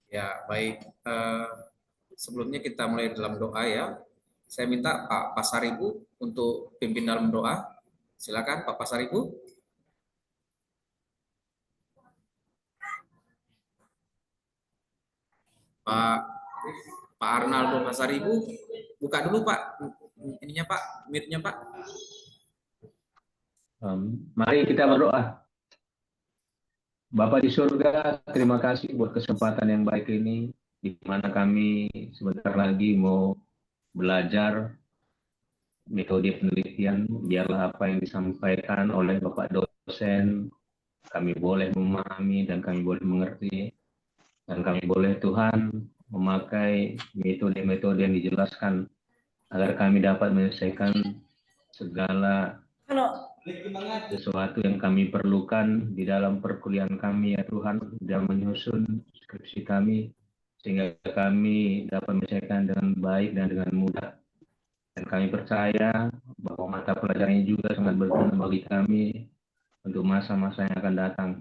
Ya, baik. Sebelumnya kita mulai dalam doa ya. Saya minta Pak Pasaribu untuk pimpin dalam doa. Silakan Pak Pasaribu. Pak Pak Arnaldo Pasaribu, buka dulu Pak. Ininya Pak, mute-nya Pak. Mari kita berdoa. Bapa di surga, terima kasih buat kesempatan yang baik ini, di mana kami sebentar lagi mau belajar metode penelitian. Biarlah apa yang disampaikan oleh Bapak dosen, kami boleh memahami dan kami boleh mengerti. Dan kami boleh Tuhan memakai metode-metode yang dijelaskan, agar kami dapat menyelesaikan segala sesuatu yang kami perlukan di dalam perkuliahan kami ya Tuhan, dalam menyusun skripsi kami, sehingga kami dapat menyelesaikan dengan baik dan dengan mudah. Dan kami percaya bahwa mata pelajarannya juga sangat berguna bagi kami untuk masa-masa yang akan datang.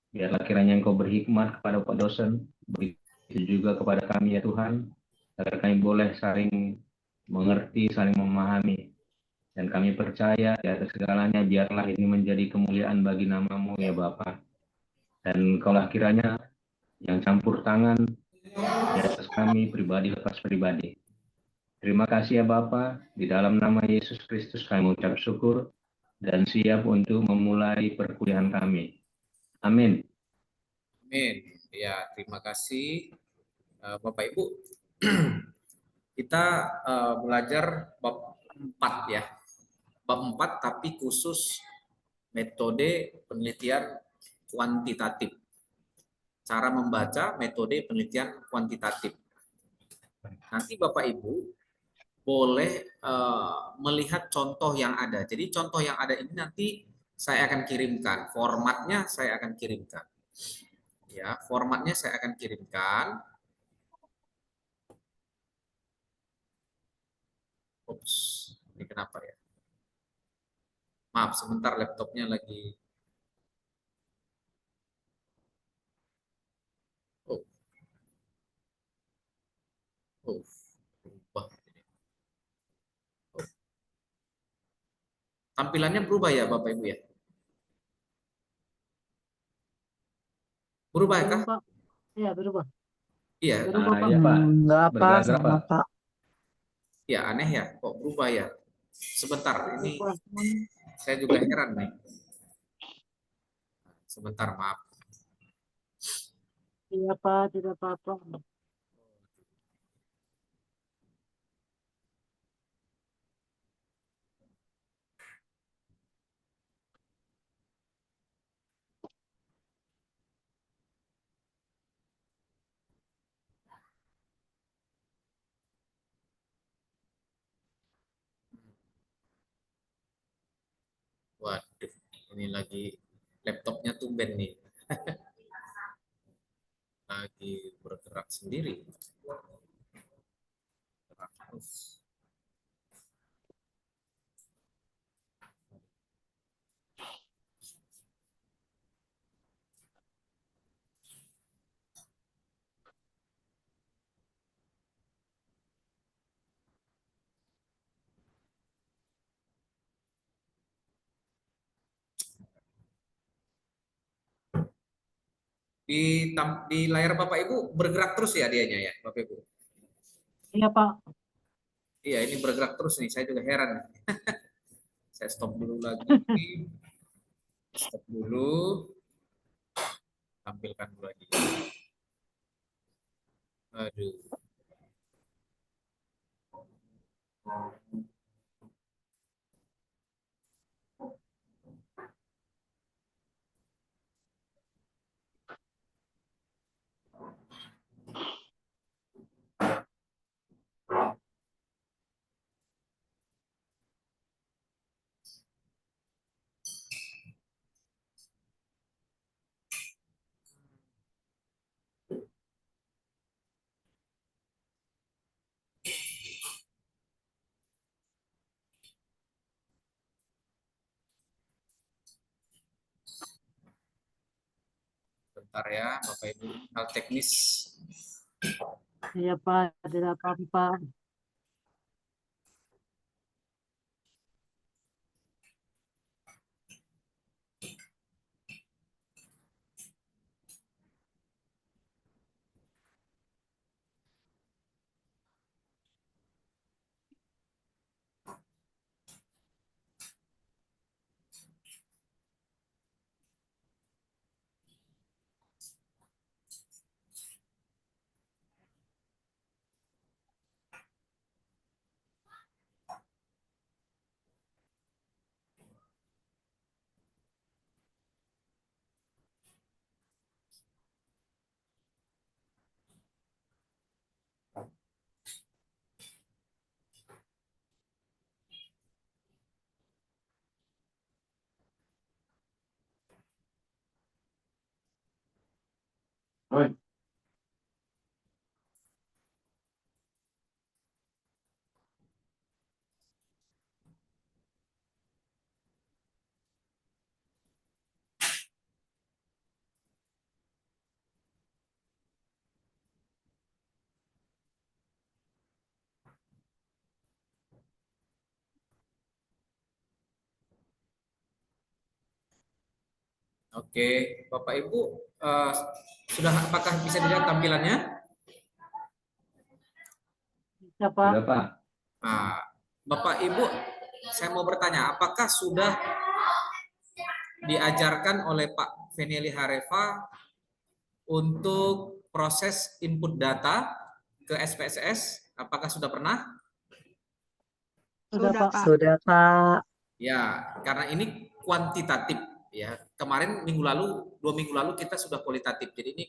Biarlah kiranya Engkau berhikmat kepada Pak dosen, begitu juga kepada kami ya Tuhan, agar kami boleh saling mengerti, saling memahami. Dan kami percaya di atas segalanya, biarlah ini menjadi kemuliaan bagi nama-Mu ya Bapa. Dan Kaulah kiranya yang campur tangan di atas kami pribadi lepas pribadi. Terima kasih ya Bapa, di dalam nama Yesus Kristus kami mengucap syukur dan siap untuk memulai perkuliahan kami. Amin. Amin. Ya, terima kasih Bapak Ibu. Kita belajar bab 4 ya. Bab 4 tapi khusus metode penelitian kuantitatif. Cara membaca metode penelitian kuantitatif. Nanti Bapak Ibu boleh melihat contoh yang ada. Jadi contoh yang ada ini nanti saya akan kirimkan. Formatnya saya akan kirimkan. Ya, formatnya saya akan kirimkan. Ups, ini kenapa ya? Maaf, sebentar laptopnya lagi. Oh, oh, berubah. Oh. Tampilannya berubah ya, Bapak Ibu ya? Berubah ya, Kak? Berubah, Pak. Iya, berubah. Iya, Berubah, Pak. Iya Pak, Enggak apa, bergerak-gerak sama Pak. Pak. ya aneh ya, kok berubah ya? Sebentar, ini Berubah semuanya. saya juga heran nih. Sebentar, maaf. Iya, Pak, tidak apa-apa. Waduh, ini lagi laptopnya tumben nih, lagi bergerak sendiri. Gerak terus. Di layar Bapak Ibu bergerak terus ya dianya ya, Bapak Ibu. Iya, Pak. Iya, ini bergerak terus nih, saya juga heran. Saya stop dulu lagi. Stop dulu, tampilkan dulu lagi. Aduh. sebentar ya, Bapak Ibu, hal teknis. Iya Pak, tidak apa-apa. Oke, Bapak Ibu, sudah apakah bisa dilihat tampilannya? Bisa Pak. Sudah, Pak. Nah, Bapak Ibu, saya mau bertanya, apakah sudah diajarkan oleh Pak Feneli Hareva untuk proses input data ke SPSS? Apakah sudah pernah? Sudah Sudah, Pak. Pak. Sudah Pak. Ya, karena ini kuantitatif ya. Kemarin minggu lalu, 2 minggu lalu kita sudah kualitatif. Jadi ini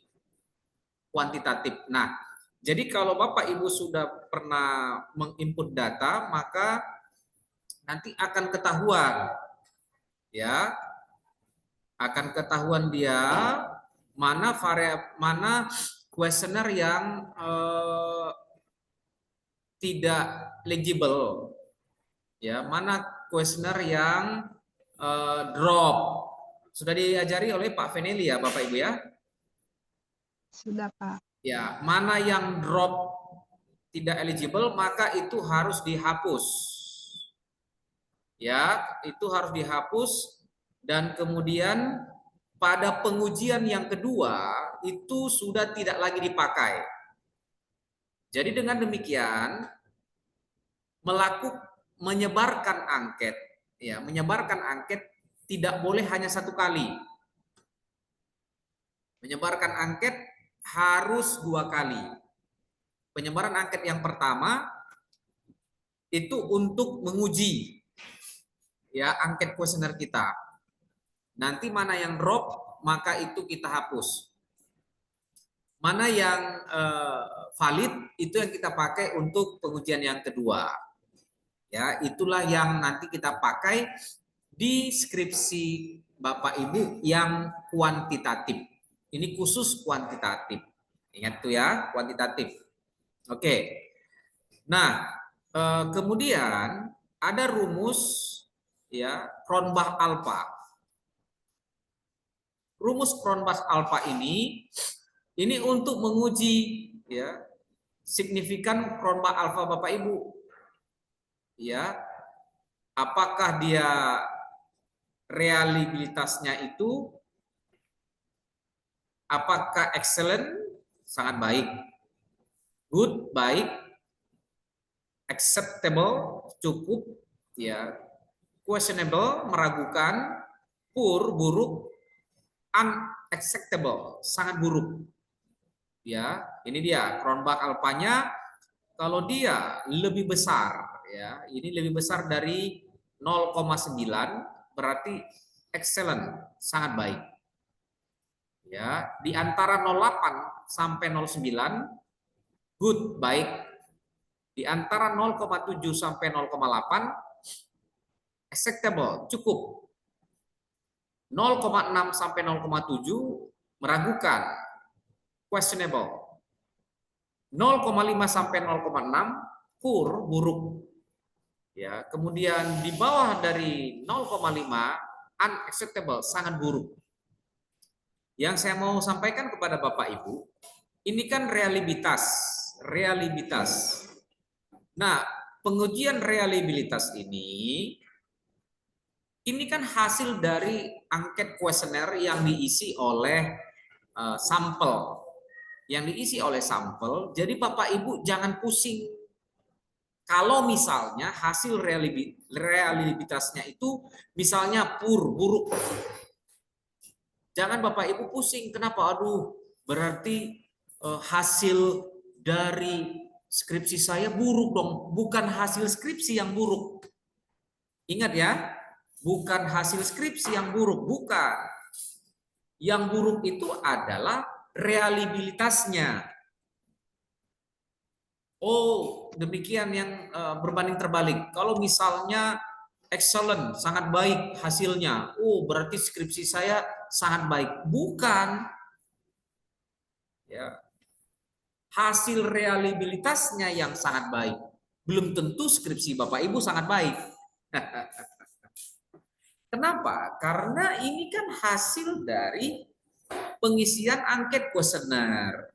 kuantitatif. Nah, jadi kalau Bapak Ibu sudah pernah menginput data, maka nanti akan ketahuan ya, akan ketahuan dia mana mana kuesioner yang tidak legible, ya, mana kuesioner yang drop. Sudah diajari oleh Pak Feneli ya, Bapak Ibu ya? Sudah, Pak. Ya, mana yang drop tidak eligible maka itu harus dihapus. Ya, itu harus dihapus dan kemudian pada pengujian yang kedua itu sudah tidak lagi dipakai. Jadi dengan demikian menyebarkan angket, ya, menyebarkan angket tidak boleh hanya satu kali. Menyebarkan angket harus 2 kali. Penyebaran angket yang pertama itu untuk menguji ya angket kuesioner kita. Nanti mana yang drop maka itu kita hapus. Mana yang valid itu yang kita pakai untuk pengujian yang kedua. Ya, itulah yang nanti kita pakai di skripsi Bapak Ibu yang kuantitatif. Ini khusus kuantitatif. Ingat tuh ya, kuantitatif. Oke. Nah, kemudian ada rumus ya Cronbach-Alpha. Rumus Cronbach-Alpha ini untuk menguji ya signifikan Cronbach-Alpha Bapak Ibu. Ya. Apakah dia reliabilitasnya itu apakah excellent, sangat baik, good, baik, acceptable, cukup, ya, questionable, meragukan, poor, buruk, unacceptable, sangat buruk. Ya, ini dia Cronbach-Alpha-nya. Kalau dia lebih besar, ya, ini lebih besar dari 0,9 berarti excellent, sangat baik. Ya, di antara 0,8 sampai 0,9 good, baik. Di antara 0,7 sampai 0,8 acceptable, cukup. 0,6 sampai 0,7 meragukan, questionable. 0,5 sampai 0,6 poor, buruk. Ya, kemudian di bawah dari 0,5 unacceptable, sangat buruk. Yang saya mau sampaikan kepada Bapak Ibu, ini kan realitas. Nah, pengujian reliabilitas ini kan hasil dari angket kuesioner yang diisi oleh sampel. Yang diisi oleh sampel, jadi Bapak Ibu jangan pusing. Kalau misalnya hasil reliabilitasnya itu misalnya buruk. Jangan Bapak Ibu pusing, kenapa? Aduh, berarti hasil dari skripsi saya buruk dong. Bukan hasil skripsi yang buruk. Ingat ya, bukan hasil skripsi yang buruk, bukan. Yang buruk itu adalah reliabilitasnya. Oh, demikian yang berbanding terbalik. Kalau misalnya excellent, sangat baik hasilnya. Oh, berarti skripsi saya sangat baik. Bukan. Ya. Hasil reliabilitasnya yang sangat baik. Belum tentu skripsi Bapak Ibu sangat baik. Kenapa? Karena ini kan hasil dari pengisian angket kuesioner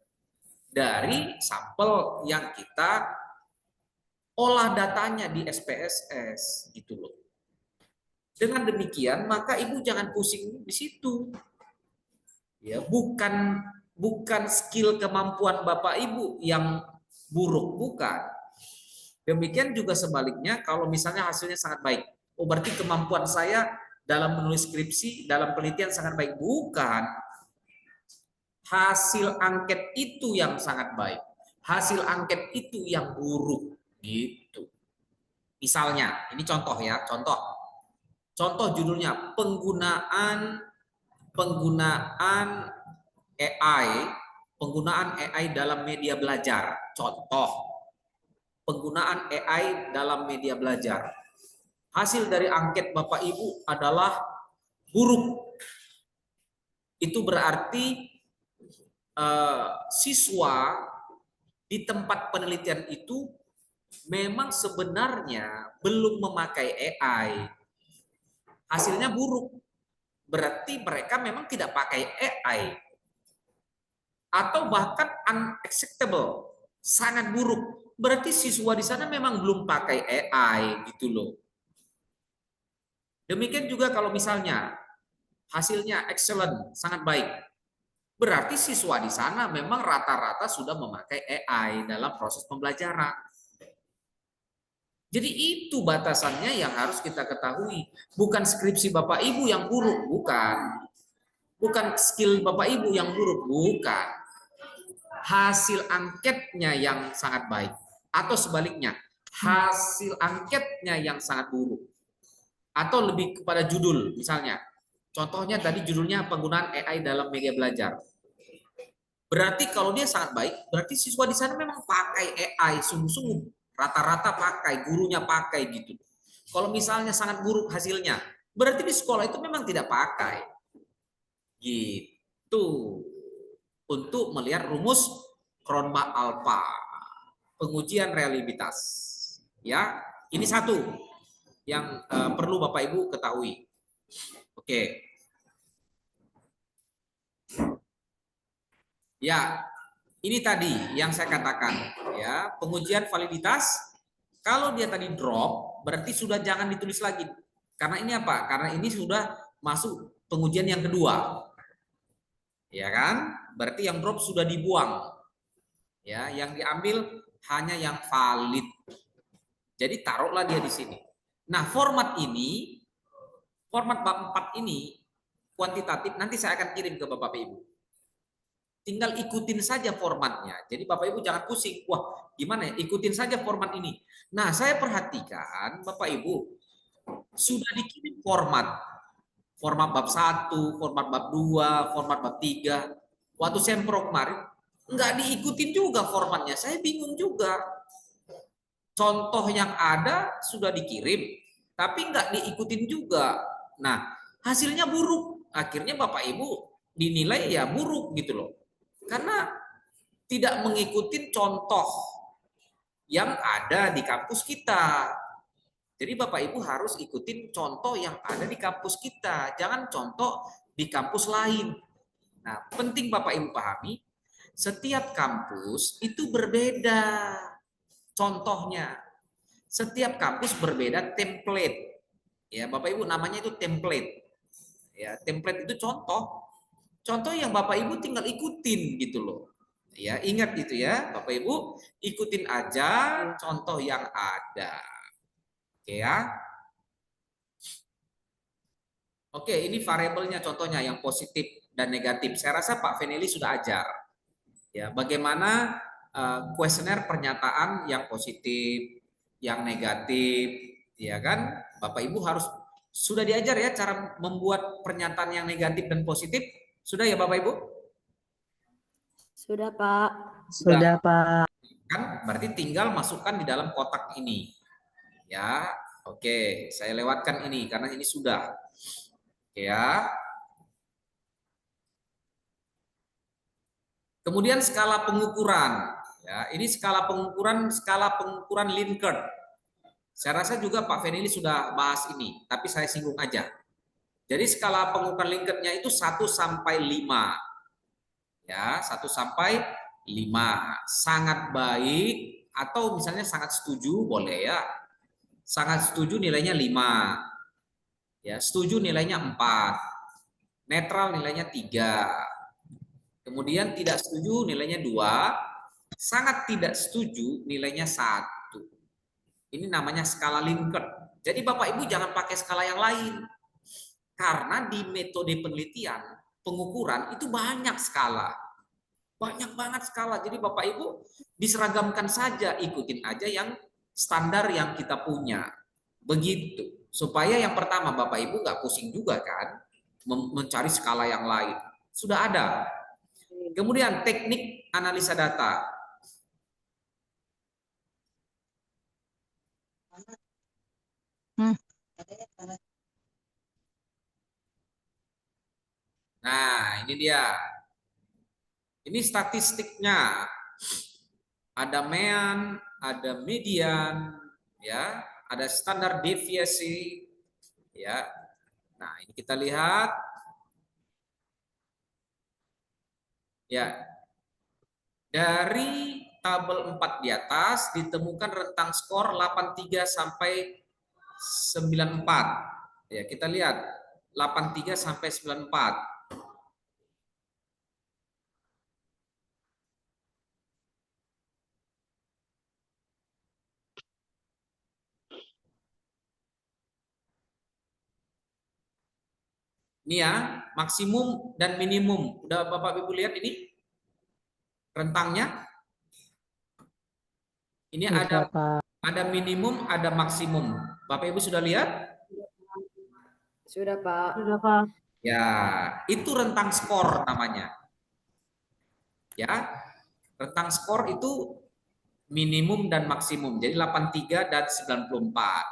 dari sampel yang kita olah datanya di SPSS gitu loh. Dengan demikian maka Ibu jangan pusing di situ. Ya, bukan skill kemampuan Bapak Ibu yang buruk, bukan. Demikian juga sebaliknya kalau misalnya hasilnya sangat baik. Oh, berarti kemampuan saya dalam menulis skripsi, dalam penelitian sangat baik. Bukan. Hasil angket itu yang sangat baik. Hasil angket itu yang buruk. Gitu. Misalnya, ini contoh ya, contoh. Contoh judulnya penggunaan AI dalam media belajar. Contoh. Penggunaan AI dalam media belajar. Hasil dari angket Bapak Ibu adalah buruk. Itu berarti siswa di tempat penelitian itu memang sebenarnya belum memakai AI. Hasilnya buruk. Berarti mereka memang tidak pakai AI. Atau bahkan unacceptable, sangat buruk. Berarti siswa di sana memang belum pakai AI gitu loh. Demikian juga kalau misalnya hasilnya excellent, sangat baik. Berarti siswa di sana memang rata-rata sudah memakai AI dalam proses pembelajaran. Jadi itu batasannya yang harus kita ketahui. Bukan skripsi Bapak Ibu yang buruk, bukan. Bukan skill Bapak Ibu yang buruk, bukan. Hasil angketnya yang sangat baik. Atau sebaliknya, hasil angketnya yang sangat buruk. Atau lebih kepada judul, misalnya. Contohnya tadi judulnya penggunaan AI dalam media belajar. Berarti kalau dia sangat baik, berarti siswa di sana memang pakai AI sungguh-sungguh, rata-rata pakai, gurunya pakai gitu. Kalau misalnya sangat buruk hasilnya, berarti di sekolah itu memang tidak pakai. Gitu. Untuk melihat rumus Cronbach alpha, pengujian reliabilitas. Ya, ini satu yang perlu Bapak Ibu ketahui. Oke. Ya, ini tadi yang saya katakan ya, pengujian validitas kalau dia tadi drop berarti sudah jangan ditulis lagi. Karena ini apa? Karena ini sudah masuk pengujian yang kedua. Ya kan? Berarti yang drop sudah dibuang. Ya, yang diambil hanya yang valid. Jadi taruhlah dia di sini. Nah, format bab 4 ini kuantitatif nanti saya akan kirim ke Bapak Ibu. Tinggal ikutin saja formatnya. Jadi Bapak Ibu jangan pusing. Wah, gimana ya? Ikutin saja format ini. Nah, saya perhatikan Bapak Ibu sudah dikirim format. Format bab 1, format bab 2, format bab 3. Waktu sempro kemarin nggak diikutin juga formatnya. Saya bingung juga. Contoh yang ada sudah dikirim, tapi nggak diikutin juga. Nah, hasilnya buruk. Akhirnya Bapak Ibu dinilai ya buruk gitu loh. Karena tidak mengikuti contoh yang ada di kampus kita. Jadi Bapak Ibu harus ikutin contoh yang ada di kampus kita. Jangan contoh di kampus lain. Nah, penting Bapak Ibu pahami, setiap kampus itu berbeda contohnya. Setiap kampus berbeda template. Ya, Bapak Ibu namanya itu template. Ya, template itu contoh. Contoh yang Bapak Ibu tinggal ikutin gitu loh. Ya, ingat itu ya, Bapak Ibu, ikutin aja contoh yang ada. Oke ya. Oke, ini variabelnya contohnya yang positif dan negatif. Saya rasa Pak Feneli sudah ajar. Ya, bagaimana kuesioner pernyataan yang positif, yang negatif, ya kan? Bapak Ibu harus sudah diajar ya cara membuat pernyataan yang negatif dan positif. Sudah ya Bapak Ibu? Sudah, Pak. Sudah, Pak. Kan berarti tinggal masukkan di dalam kotak ini. Ya, oke, saya lewatkan ini karena ini sudah. Oke ya. Kemudian skala pengukuran. Ya, ini skala pengukuran Likert. Saya rasa juga Pak Fenili sudah bahas ini, tapi saya singgung aja. Jadi skala pengukuran Likertnya itu 1 sampai 5. Ya, 1 sampai 5. Sangat baik atau misalnya sangat setuju boleh ya. Sangat setuju nilainya 5. Ya, setuju nilainya 4. Netral nilainya 3. Kemudian tidak setuju nilainya 2. Sangat tidak setuju nilainya 1. Ini namanya skala Likert. Jadi Bapak Ibu jangan pakai skala yang lain. Karena di metode penelitian, pengukuran itu banyak skala. Banyak banget skala. Jadi Bapak Ibu diseragamkan saja, ikutin aja yang standar yang kita punya. Begitu. Supaya yang pertama Bapak Ibu nggak pusing juga kan mencari skala yang lain. Sudah ada. Kemudian teknik analisa data. Nah, ini dia. Ini statistiknya. Ada mean, ada median, ya, ada standar deviasi, ya. Nah, ini kita lihat. Ya. Dari tabel 4 di atas ditemukan rentang skor 83 sampai 94. Ya, kita lihat 83 sampai 94. Ini ya, maksimum dan minimum. Udah Bapak Ibu lihat ini? Rentangnya? Ini Sudah, Pak. ada minimum, ada maksimum. Bapak Ibu sudah lihat? Sudah, Pak. Sudah, Pak. Ya, itu rentang skor namanya. Ya. Rentang skor itu minimum dan maksimum. Jadi 83 dan 94.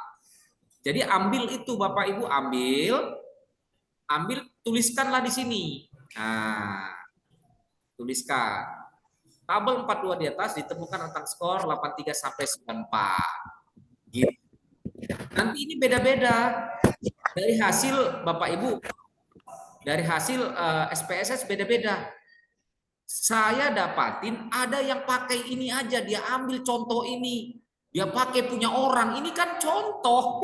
Jadi ambil itu Bapak Ibu, ambil tuliskanlah di sini. Nah, tuliskan. Tabel 42 di atas ditemukan rentang skor 83 sampai 94. Gitu. Nanti ini beda-beda. Dari hasil Bapak Ibu, dari hasil SPSS beda-beda. Saya dapatin ada yang pakai ini aja, dia ambil contoh ini. Dia pakai punya orang, ini kan contoh.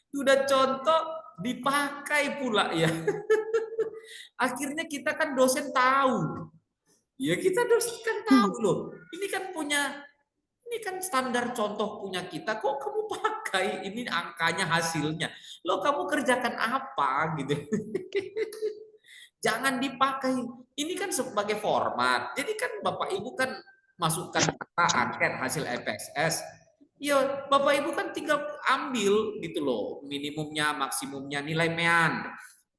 Sudah contoh dipakai pula ya. Akhirnya kita kan dosen tahu. Ya kita dosen kan tahu loh. Ini kan standar contoh punya kita, kok kamu pakai ini angkanya hasilnya. Loh kamu kerjakan apa gitu. Jangan dipakai. Ini kan sebagai format. Jadi kan Bapak Ibu kan masukkan data angket hasil FSS. Ya, Bapak Ibu kan tinggal ambil gitu loh, minimumnya, maksimumnya, nilai mean.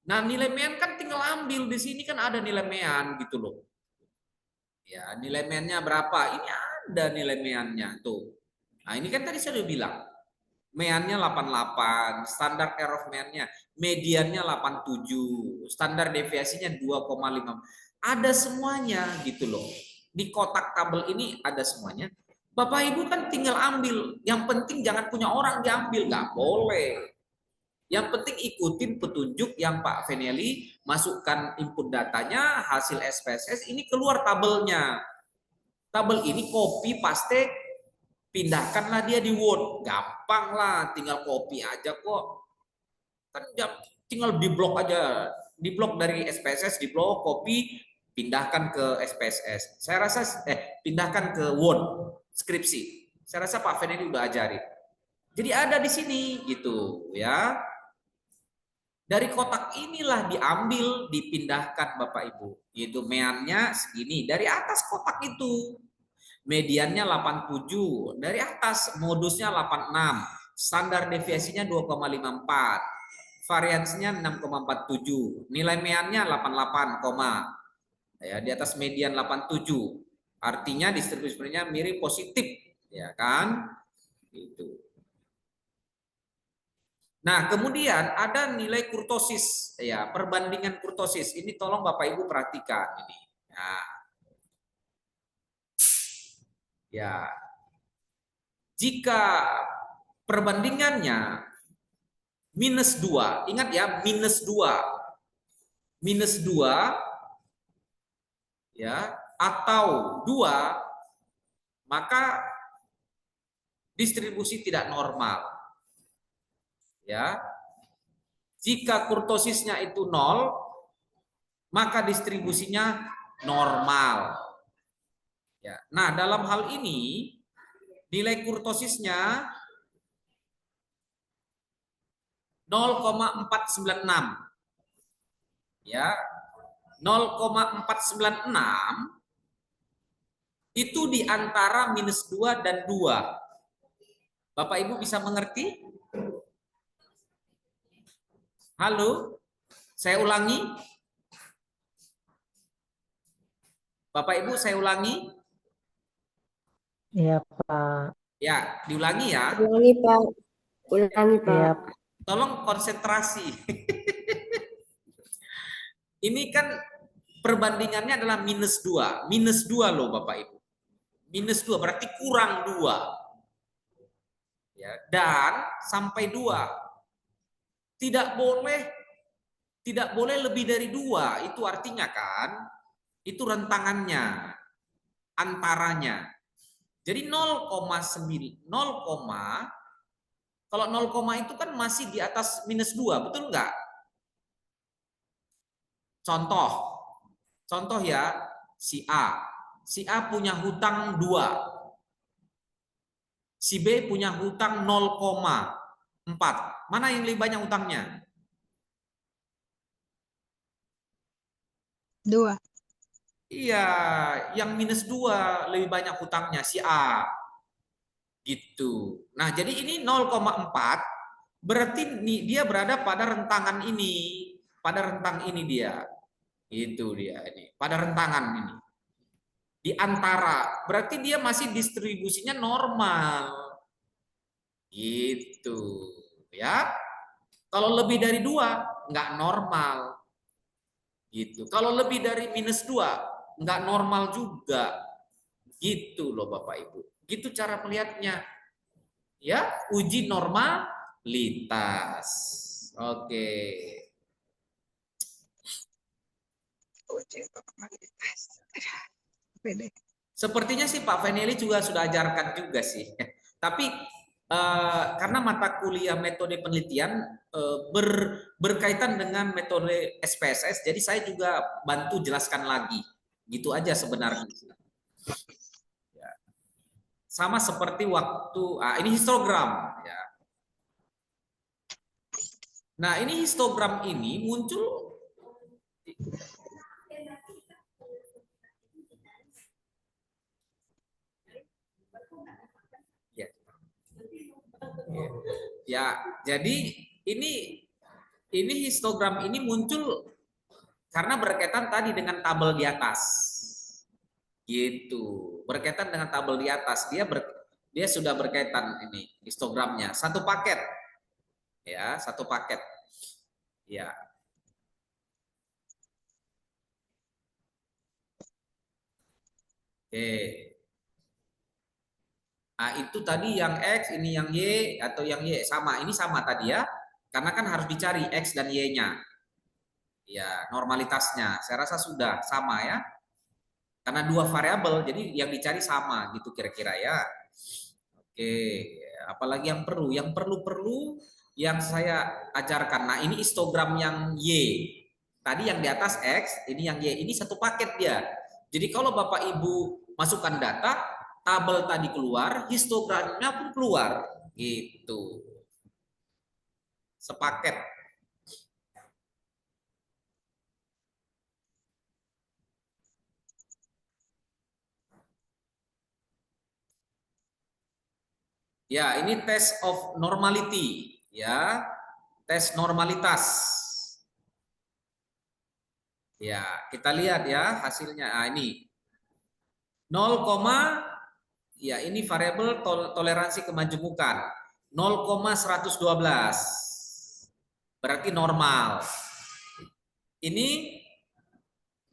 Nah, nilai mean kan tinggal ambil di sini kan ada nilai mean gitu loh. Ya, nilai meannya berapa? Ini ada nilai meannya tuh. Nah, ini kan tadi saya udah bilang. Meannya 88, standar error of meannya, mediannya 87, standar deviasinya 2,5. Ada semuanya gitu loh. Di kotak tabel ini ada semuanya. Bapak Ibu kan tinggal ambil. Yang penting jangan punya orang diambil, nggak boleh. Yang penting ikutin petunjuk yang Pak Veneli masukkan input datanya, hasil SPSS, ini keluar tabelnya. Tabel ini copy, paste, pindahkanlah dia di Word. Gampang lah, tinggal copy aja kok. Kan tinggal di blok aja. Di blok dari SPSS, di blok, copy, pindahkan ke SPSS. Saya rasa, pindahkan ke Word, skripsi. Saya rasa Pak Veneli udah ajarin. Jadi ada di sini gitu ya. Dari kotak inilah diambil, dipindahkan Bapak Ibu. Itu meannya segini. Dari atas kotak itu. Mediannya 87. Dari atas modusnya 86. Standar deviasinya 2,54. Variansinya 6,47. Nilai meannya 88, ya, di atas median 87. Artinya distribusinya mirip positif, ya kan? Itu. Nah, kemudian ada nilai kurtosis, ya, perbandingan kurtosis. Ini tolong Bapak Ibu perhatikan ini. Nah, ya, jika perbandingannya -2, ingat ya, -2, ya, atau 2, maka distribusi tidak normal. Ya, jika kurtosisnya itu 0, maka distribusinya normal. Ya. Nah, dalam hal ini nilai kurtosisnya 0,496. Ya. 0,496 itu di antara -2 dan 2. Bapak Ibu bisa mengerti? Halo? Saya ulangi. Bapak Ibu, saya ulangi. Iya, Pak. Ya, diulangi ya. Ulangi, Pak. Ulangi, Iya, Pak. Tolong konsentrasi. Ini kan perbandingannya adalah -2. -2 loh Bapak Ibu. -2 berarti kurang 2. Ya, dan sampai 2. Tidak boleh lebih dari 2. Itu artinya kan, itu rentangannya, antaranya. Jadi 0,9, kalau 0, itu kan masih di atas -2, betul nggak? Contoh ya, si A. Si A punya hutang 2. Si B punya hutang 0,4. Mana yang lebih banyak hutangnya? 2. Iya, yang -2 lebih banyak hutangnya si A. Gitu. Nah, jadi ini 0,4 berarti dia berada pada rentangan ini. Pada rentang ini dia. Itu dia ini. Pada rentangan ini. Di antara, berarti dia masih distribusinya normal. Gitu. Ya. Kalau lebih dari 2, nggak normal. Gitu. Kalau lebih dari -2, nggak normal juga. Gitu loh Bapak Ibu. Gitu cara melihatnya. Ya, uji normalitas. Oke. Uji normalitas. Pede. Sepertinya sih Pak Veneli juga sudah ajarkan juga sih. Tapi karena mata kuliah metode penelitian berkaitan dengan metode SPSS, jadi saya juga bantu jelaskan lagi. Gitu aja sebenarnya. Ya. Sama seperti waktu, ini histogram. Ya. Nah, ini histogram ini muncul ya, jadi ini histogram ini muncul karena berkaitan tadi dengan tabel di atas. Gitu. Berkaitan dengan tabel di atas, dia sudah berkaitan ini histogramnya. Satu paket. Ya, satu paket. Ya. Oke. Nah, itu tadi yang X, ini yang Y, atau yang Y sama. Ini sama tadi ya. Karena kan harus dicari X dan Y-nya. Ya, normalitasnya. Saya rasa sudah sama ya. Karena dua variabel, jadi yang dicari sama gitu kira-kira ya. Oke, apalagi yang perlu? Yang perlu-perlu yang saya ajarkan. Nah, ini histogram yang Y. Tadi yang di atas X, ini yang Y. Ini satu paket dia. Jadi kalau Bapak Ibu masukkan data, tabel tadi keluar, histogramnya pun keluar. Gitu. Sepaket. Ya, ini test of normality, ya. Tes normalitas. Ya, kita lihat ya hasilnya. Nah, ini 0, ya ini variabel toleransi kemajemukan 0,112. Berarti normal. Ini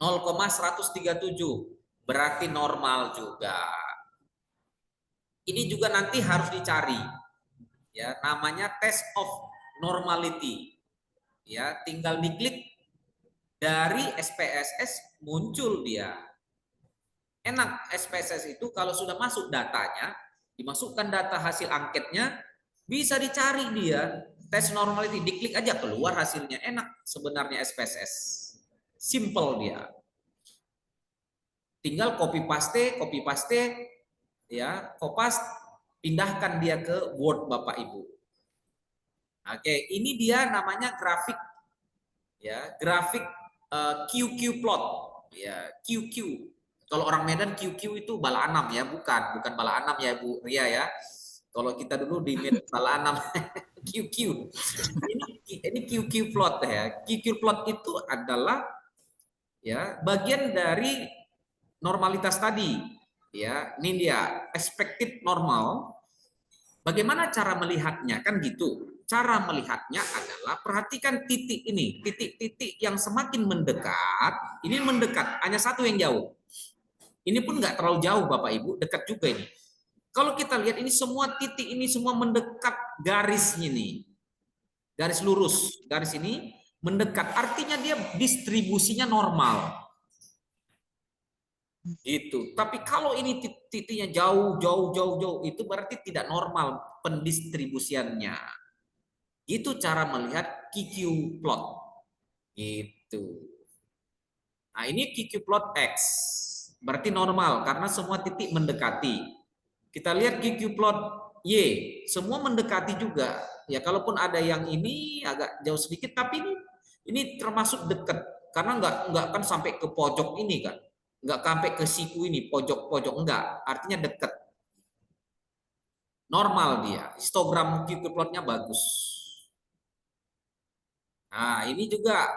0,137. Berarti normal juga. Ini juga nanti harus dicari. Ya, namanya test of normality. Ya, tinggal diklik dari SPSS muncul dia. Enak SPSS itu kalau sudah masuk datanya, dimasukkan data hasil angketnya, bisa dicari dia tes normality, diklik aja keluar hasilnya. Enak sebenarnya SPSS. Simple dia. Tinggal copy paste ya, kopas pindahkan dia ke Word Bapak Ibu. Oke, ini dia namanya grafik ya, grafik QQ plot ya, QQ. Kalau orang Medan QQ itu bala anam ya, bukan bala anam ya Bu Ria ya. Kalau kita dulu di Medan bala anam QQ. Ini QQ plot ya. QQ plot itu adalah ya bagian dari normalitas tadi ya. Ini dia expected normal. Bagaimana cara melihatnya kan gitu. Cara melihatnya adalah perhatikan titik ini, titik-titik yang semakin mendekat, ini mendekat, hanya satu yang jauh. Ini pun nggak terlalu jauh Bapak Ibu, dekat juga ini. Kalau kita lihat ini semua titik ini semua mendekat garisnya nih. Garis lurus, garis ini mendekat, artinya dia distribusinya normal. Itu. Tapi kalau ini titiknya jauh, itu berarti tidak normal pendistribusiannya. Itu cara melihat QQ plot. Gitu. Nah, ini QQ plot X. Berarti normal karena semua titik mendekati. Kita lihat QQ plot Y, semua mendekati juga. Ya, kalaupun ada yang ini agak jauh sedikit, tapi ini termasuk dekat karena nggak kan sampai ke pojok ini kan. Nggak sampai ke siku ini, pojok-pojok enggak. Artinya dekat. Normal dia. Histogram QQ plotnya bagus. Nah, ini juga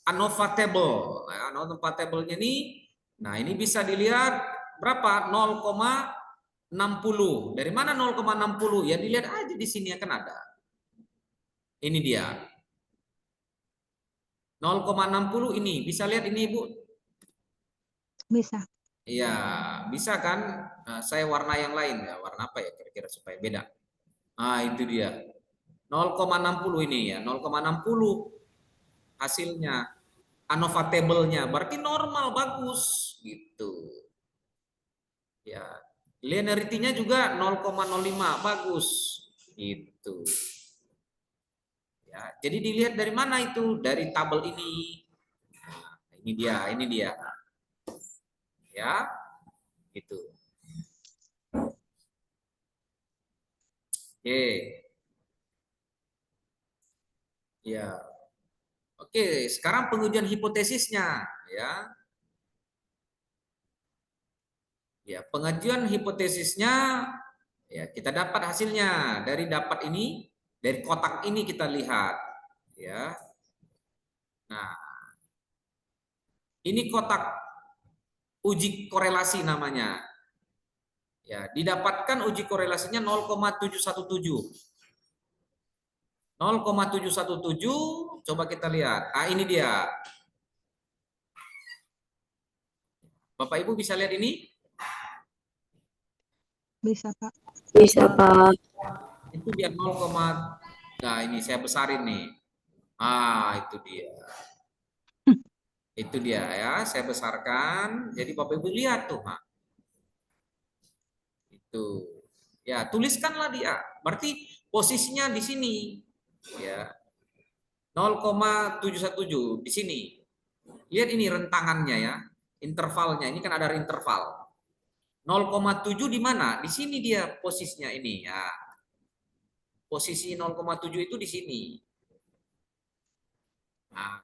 ANOVA table. Nah, ANOVA table-nya ini, nah ini bisa dilihat berapa? 0,60. Dari mana 0,60? Ya dilihat aja di sini akan ada. Ini dia. 0,60 ini. Bisa lihat ini, Ibu? Bisa. Iya, bisa kan? Nah, saya warna yang lain ya. Warna apa ya kira-kira supaya beda? Nah, itu dia. 0,60 ini ya. 0,60 hasilnya. ANOVA table-nya berarti normal bagus gitu. Ya. Linearity-nya juga 0,05 bagus gitu. Ya, jadi dilihat dari mana itu? Dari tabel ini. Nah, ini dia. Ya. Gitu. Oke. Ya. Oke, sekarang pengujian hipotesisnya ya. Ya, pengajuan hipotesisnya ya kita dapat hasilnya dari dapat ini, dari kotak ini kita lihat ya. Nah, ini kotak uji korelasi namanya. Ya, didapatkan uji korelasinya 0,717. 0,717, coba kita lihat. Ah, ini dia. Bapak Ibu bisa lihat ini? Bisa, Pak. Bisa, Pak. Itu dia 0,717. Nah, ini saya besarin nih. Ah, itu dia. Itu dia ya, saya besarkan. Jadi Bapak Ibu lihat tuh, Mak. Itu. Ya, tuliskanlah dia. Berarti posisinya di sini. Ya. 0,717 di sini. Lihat ini rentangannya ya. Intervalnya. Ini kan ada interval. 0,7 di mana? Di sini dia posisinya ini ya. Posisi 0,7 itu di sini. Nah,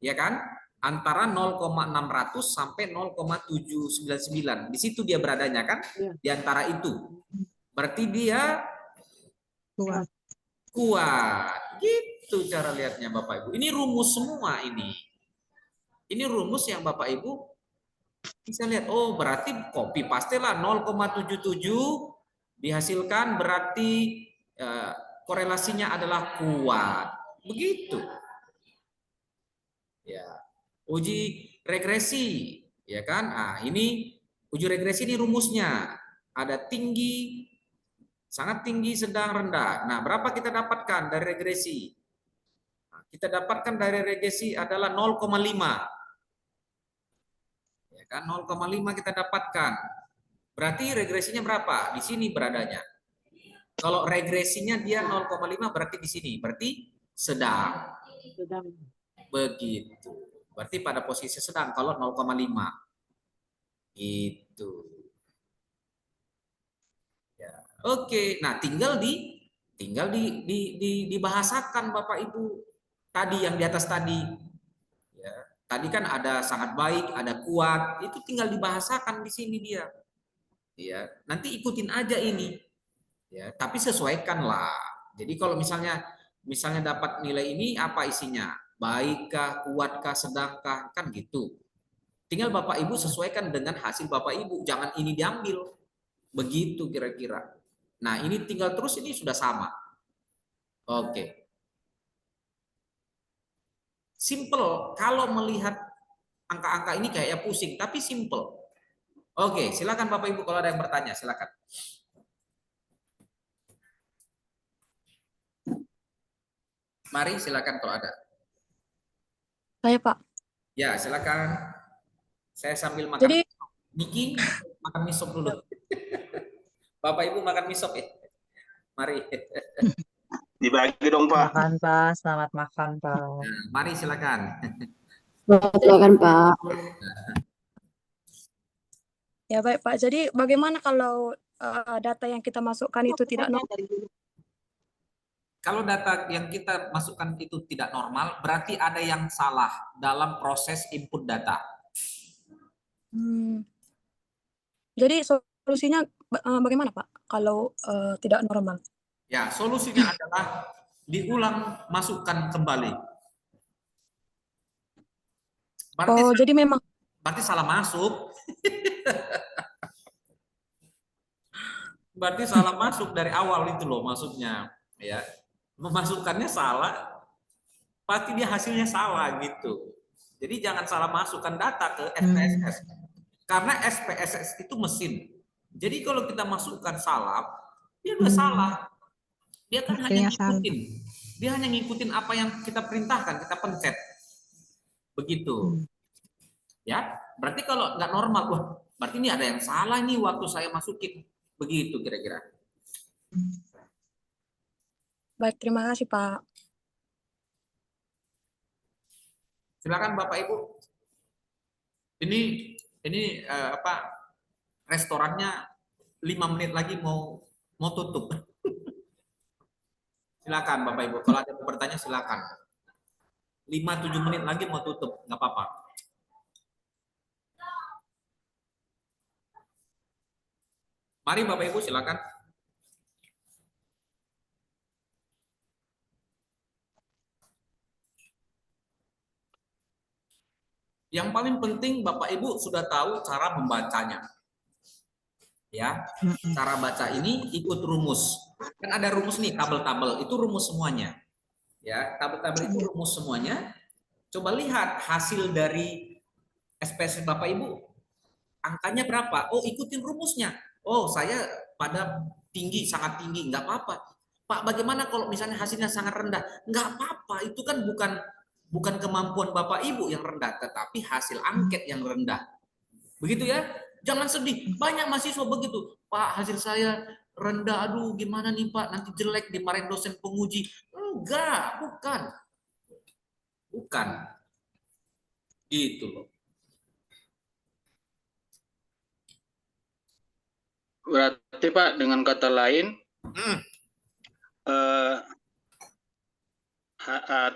ya kan? Antara 0,600 sampai 0,799. Di situ dia beradanya kan? Iya. Di antara itu. Berarti dia Kuat. kuat. Gitu cara lihatnya Bapak Ibu. Ini rumus semua ini. Ini rumus yang Bapak Ibu bisa lihat. Oh, berarti copy paste lah 0,77 dihasilkan berarti korelasinya adalah kuat. Begitu. Ya. Uji regresi, ya kan? Ah, ini uji regresi ini rumusnya. Ada tinggi, sangat tinggi, sedang, rendah. Nah, berapa kita dapatkan dari regresi? Nah, kita dapatkan dari regresi adalah 0,5. Ya kan? 0,5 kita dapatkan. Berarti regresinya berapa? Di sini beradanya. Kalau regresinya dia 0,5 berarti di sini. Berarti sedang. Sedang. Begitu. Berarti pada posisi sedang kalau 0,5. Itu. Ya. Oke, nah tinggal dibahasakan Bapak Ibu tadi yang di atas tadi. Ya. Tadi kan ada sangat baik, ada kuat, itu tinggal dibahasakan di sini dia. Ya, nanti ikutin aja ini. Ya, tapi sesuaikanlah. Jadi kalau misalnya dapat nilai ini apa isinya? Baikkah, kuatkah, sedangkah, kan gitu. Tinggal Bapak Ibu sesuaikan dengan hasil Bapak Ibu, jangan ini diambil. Begitu kira-kira. Nah, ini tinggal terus ini sudah sama. Oke. Simple kalau melihat angka-angka ini kayak pusing, tapi simple. Oke, silakan Bapak Ibu kalau ada yang bertanya, silakan. Mari silakan kalau ada. Saya Pak. Ya, silakan. Saya sambil makan. Jadi Niki makan misop dulu. Bapak Ibu makan misop ya. Mari. Dibagi dong, Pak. Makan Pak, selamat makan Pak. Nah, mari silakan. Silakan Pak. ya baik Pak. Jadi bagaimana kalau data yang kita masukkan itu tidak normal? Kalau data yang kita masukkan itu tidak normal, berarti ada yang salah dalam proses input data. Jadi solusinya bagaimana Pak kalau tidak normal? Ya, solusinya adalah diulang masukkan kembali. Jadi memang berarti salah masuk. Berarti salah masuk dari awal itu loh maksudnya, ya. Memasukkannya salah, pasti dia hasilnya salah gitu. Jadi jangan salah masukkan data ke SPSS. Karena SPSS itu mesin. Jadi kalau kita masukkan salah, dia udah salah. Dia kan hanya ngikutin. Dia hanya ngikutin apa yang kita perintahkan, kita pencet. Begitu. Ya, berarti kalau nggak normal, wah, berarti ini ada yang salah nih waktu saya masukin. Begitu kira-kira. baik, terima kasih Pak. Silakan Bapak Ibu. Ini restorannya 5 menit lagi mau tutup. Silakan Bapak Ibu, kalau ada yang bertanya silakan. 5-7 menit lagi mau tutup, nggak apa-apa. Mari Bapak Ibu silakan. Yang paling penting Bapak Ibu sudah tahu cara membacanya. Ya, cara baca ini ikut rumus. Kan ada rumus nih, tabel-tabel, itu rumus semuanya. Ya, tabel-tabel itu rumus semuanya. Coba lihat hasil dari SPSS Bapak Ibu. Angkanya berapa? Oh, ikutin rumusnya. Oh, saya pada tinggi, sangat tinggi, nggak apa-apa. Pak, bagaimana kalau misalnya hasilnya sangat rendah? Nggak apa-apa, itu kan bukan kemampuan Bapak Ibu yang rendah, tetapi hasil angket yang rendah. Begitu ya? Jangan sedih. Banyak mahasiswa begitu. Pak, hasil saya rendah. Aduh, gimana nih Pak? Nanti jelek dimarahin dosen penguji. Enggak, bukan. Bukan. Gitu loh. Berarti Pak, dengan kata lain,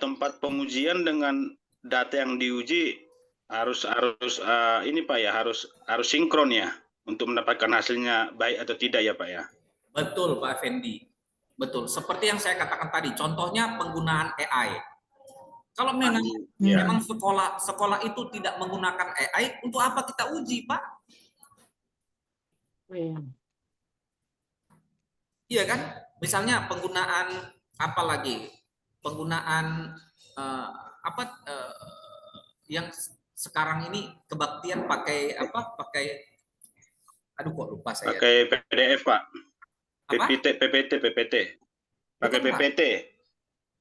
tempat pengujian dengan data yang diuji harus ini Pak ya, harus sinkron ya untuk mendapatkan hasilnya baik atau tidak ya Pak ya. Betul Pak Effendi. Betul. Seperti yang saya katakan tadi, contohnya penggunaan AI. Kalau memang sekolah itu tidak menggunakan AI, untuk apa kita uji, Pak? Iya kan? Misalnya penggunaan apa lagi? Penggunaan yang sekarang ini kebaktian pakai apa? Aduh kok lupa saya. Pakai PDF Pak. PPT. Pakai PPT.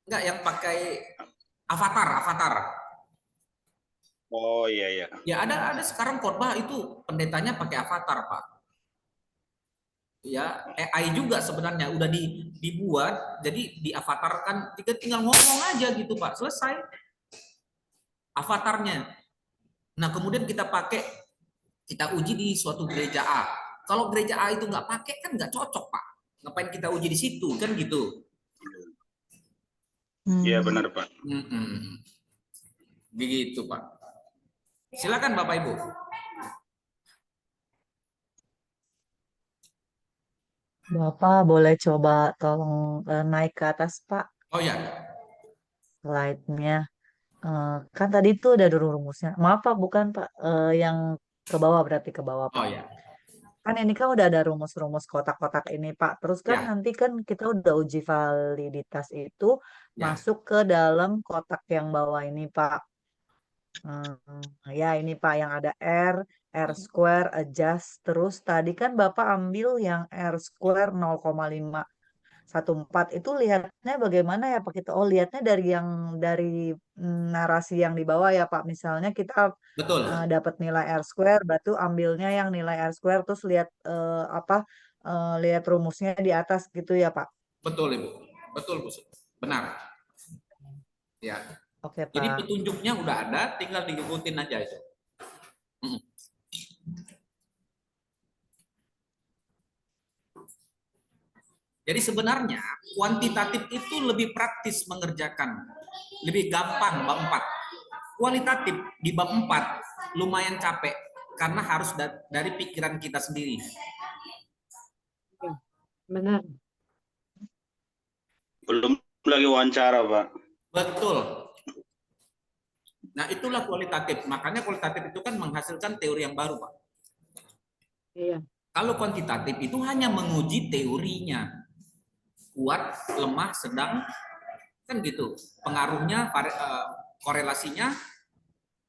Enggak, yang pakai avatar. Oh iya. Ya ada sekarang khotbah itu pendetanya pakai avatar, Pak. Ya, AI juga sebenarnya udah dibuat, jadi diavatarkan, tinggal ngomong aja gitu Pak, selesai avatarnya. Nah kemudian kita uji di suatu gereja A. Kalau gereja A itu nggak pakai kan nggak cocok Pak. Ngapain kita uji di situ kan gitu? Iya benar Pak. Begitu Pak. Silakan Bapak Ibu. Bapak boleh coba tolong naik ke atas Pak Oh ya. slide-nya. Kan tadi itu ada rumusnya. Maaf Pak, bukan Pak. Yang ke bawah berarti ke bawah Pak. Oh ya. Kan ini kan udah ada rumus-rumus kotak-kotak ini Pak. Terus kan nanti kan kita udah uji validitas itu masuk ke dalam kotak yang bawah ini Pak. Ya ini Pak yang ada R square, adjust. Terus tadi kan Bapak ambil yang R square 0,514 itu lihatnya bagaimana ya Pak kita? Oh lihatnya dari narasi yang di bawah ya Pak. Misalnya kita dapat nilai R square, berarti ambilnya yang nilai R square terus lihat lihat rumusnya di atas gitu ya Pak. Betul Ibu. Betul Bu. Benar. Ya. Oke Pak. Jadi petunjuknya udah ada, tinggal diikutin aja itu. Jadi sebenarnya kuantitatif itu lebih praktis mengerjakan, lebih gampang bab 4. Kualitatif di bab 4 lumayan capek karena harus dari pikiran kita sendiri. Benar. Belum lagi wawancara Pak. Betul. Nah itulah kualitatif. Makanya kualitatif itu kan menghasilkan teori yang baru Pak. Iya. Kalau kuantitatif itu hanya menguji teorinya. Kuat, lemah, sedang, kan gitu. Pengaruhnya, korelasinya,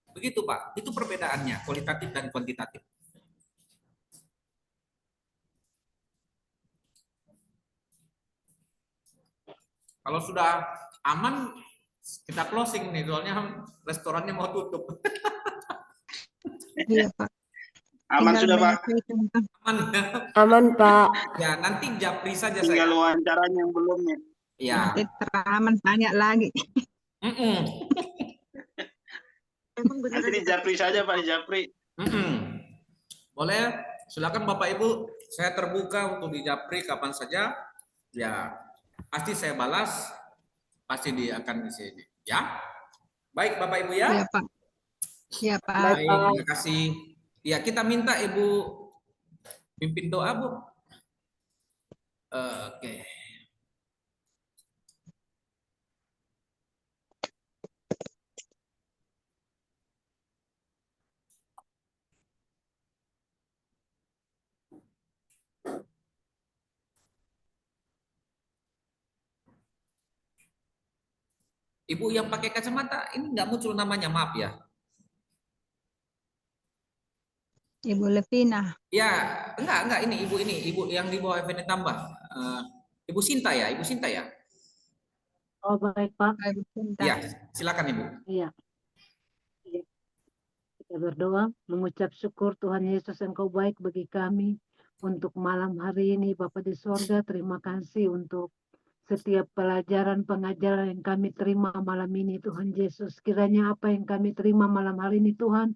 begitu Pak. Itu perbedaannya, kualitatif dan kuantitatif. Kalau sudah aman, kita closing nih, soalnya restorannya mau tutup. Iya Pak. Aman sudah Pak. Aman Pak. Ya nanti japri saja tinggal saya. wawancaranya yang belum ya. Ya. Nanti teraman banyak lagi. Nanti di japri saja Pak, di japri. Boleh, silakan Bapak Ibu, saya terbuka untuk di japri kapan saja. Ya, pasti saya balas, pasti dia akan di sini. Ya, baik Bapak Ibu ya. Iya Pak. Iya Pak. Baik, terima kasih. Ya, kita minta Ibu pimpin doa Bu. Oke. Ibu yang pakai kacamata ini nggak muncul namanya, maaf ya. Ibu Levina. Ya, enggak ini ibu yang di bawah Effendi tambah. Ibu Sinta ya, Ibu Sinta ya. Oh baik Pak. Iya, silakan Ibu. Iya. Iya. Kita berdoa, mengucap syukur Tuhan Yesus Engkau baik bagi kami. Untuk malam hari ini Bapa di sorga, terima kasih untuk setiap pelajaran pengajaran yang kami terima malam ini Tuhan Yesus. Kiranya apa yang kami terima malam hari ini Tuhan